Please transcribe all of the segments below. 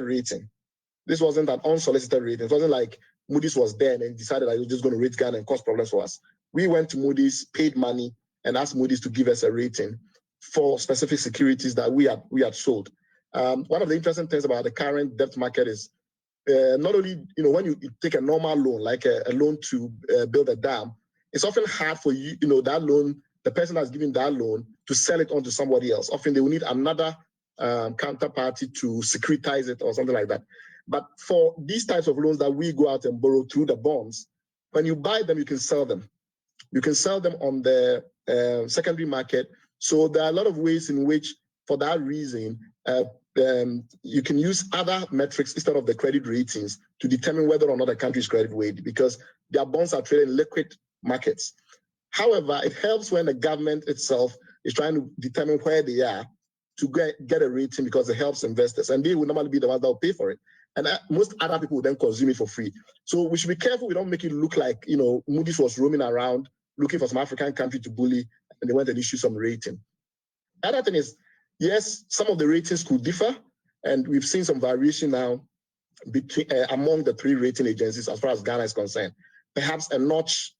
rating. This wasn't an unsolicited rating. It wasn't like Moody's was there and then decided that it was just going to rate Ghana and cause problems for us. We went to Moody's, paid money, and asked Moody's to give us a rating for specific securities that we had sold. One of the interesting things about the current debt market is not only, when you take a normal loan, like a loan to build a dam, it's often hard for you, that loan, the person that's giving that loan, to sell it on to somebody else. Often they will need another counterparty to securitize it or something like that. But for these types of loans that we go out and borrow through the bonds, when you buy them, you can sell them. You can sell them on the secondary market. So there are a lot of ways in which, for that reason, you can use other metrics instead of the credit ratings to determine whether or not a country is credit worthy, because their bonds are traded in liquid markets. However, it helps when the government itself is trying to determine where they are to get a rating, because it helps investors, and they will normally be the ones that will pay for it. And most other people will then consume it for free. So we should be careful we don't make it look like, Moody's was roaming around looking for some African country to bully, and they went and issued some rating. The other thing is, yes, some of the ratings could differ, and we've seen some variation now between among the three rating agencies as far as Ghana is concerned. Perhaps a notch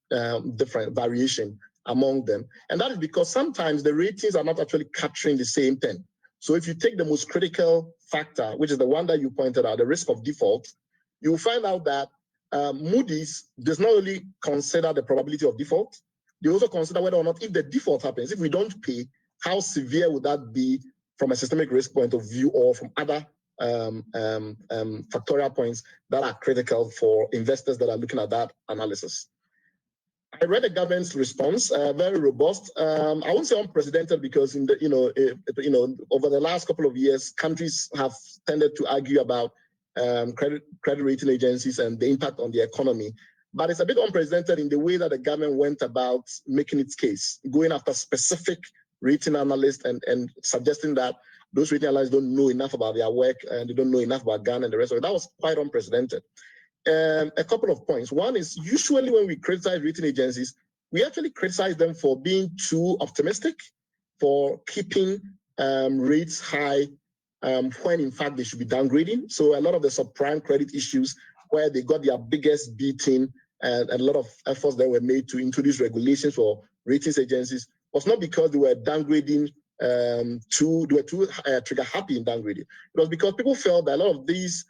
different variation among them. And that is because sometimes the ratings are not actually capturing the same thing. So if you take the most critical factor, which is the one that you pointed out, the risk of default, you will find out that Moody's does not only consider the probability of default, they also consider whether or not, if the default happens, if we don't pay, how severe would that be from a systemic risk point of view, or from other factorial points that are critical for investors that are looking at that analysis. I read the government's response, very robust. I won't say unprecedented, because in the over the last couple of years, countries have tended to argue about credit rating agencies and the impact on the economy. But it's a bit unprecedented in the way that the government went about making its case, going after specific rating analysts and suggesting that those rating analysts don't know enough about their work and they don't know enough about Ghana and the rest of it. That was quite unprecedented. A couple of points. One is, usually when we criticize rating agencies, we actually criticize them for being too optimistic, for keeping rates high when in fact they should be downgrading. So a lot of the subprime credit issues where they got their biggest beating, and a lot of efforts that were made to introduce regulations for ratings agencies, was not because they were downgrading they were too trigger happy in downgrading. It was because people felt that a lot of these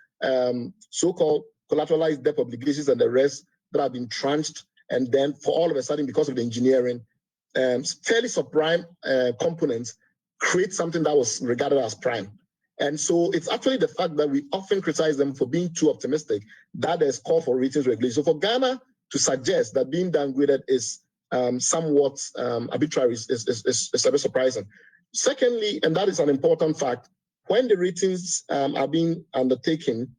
so-called collateralized debt obligations and the rest that have been tranched, and then for all of a sudden, because of the engineering, fairly subprime components create something that was regarded as prime. And so it's actually the fact that we often criticize them for being too optimistic that there's call for ratings regulation. So for Ghana to suggest that being downgraded is somewhat arbitrary is a bit surprising. Secondly, and that is an important fact, when the ratings are being undertaken,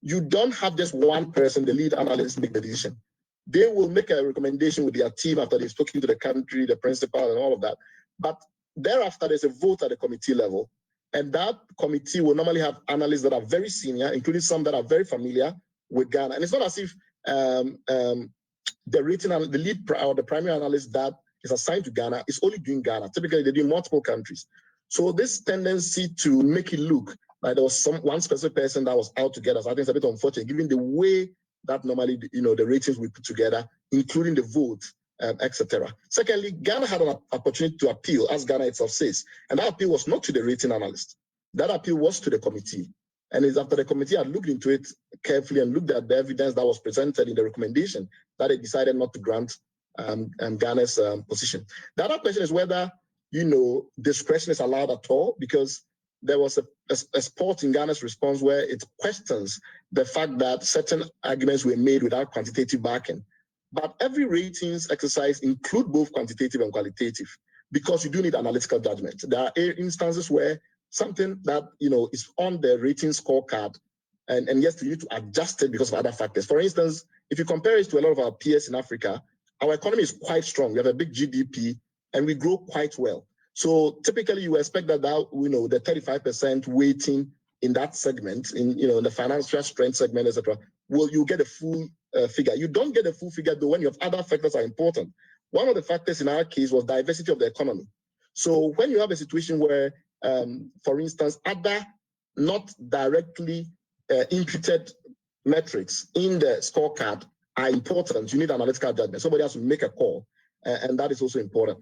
you don't have just one person, the lead analyst, make the decision. They will make a recommendation with their team after they've spoken to the country, the principal, and all of that. But thereafter, there's a vote at the committee level. And that committee will normally have analysts that are very senior, including some that are very familiar with Ghana. And it's not as if the lead or the primary analyst that is assigned to Ghana is only doing Ghana. Typically, they do multiple countries. So this tendency to make it look like there was one specific person that was out to get us, I think it's a bit unfortunate, given the way that normally the ratings we put together, including the vote, etc. Secondly, Ghana had an opportunity to appeal, as Ghana itself says, and that appeal was not to the rating analyst. That appeal was to the committee. And it's after the committee had looked into it carefully and looked at the evidence that was presented in the recommendation that they decided not to grant Ghana's position. The other question is whether, discretion is allowed at all, because there was a spot in Ghana's response where it questions the fact that certain arguments were made without quantitative backing. But every ratings exercise include both quantitative and qualitative, because you do need analytical judgment. There are instances where something that is on the rating scorecard, and yes, you need to adjust it because of other factors. For instance, if you compare it to a lot of our peers in Africa, our economy is quite strong. We have a big GDP, and we grow quite well. So typically, you expect that the 35% weighting in that segment, in the financial strength segment, etc., you get a full figure. You don't get a full figure though when you have other factors are important. One of the factors in our case was diversity of the economy. So when you have a situation where, for instance, other not directly imputed metrics in the scorecard are important. You need analytical judgment. Somebody has to make a call, and that is also important.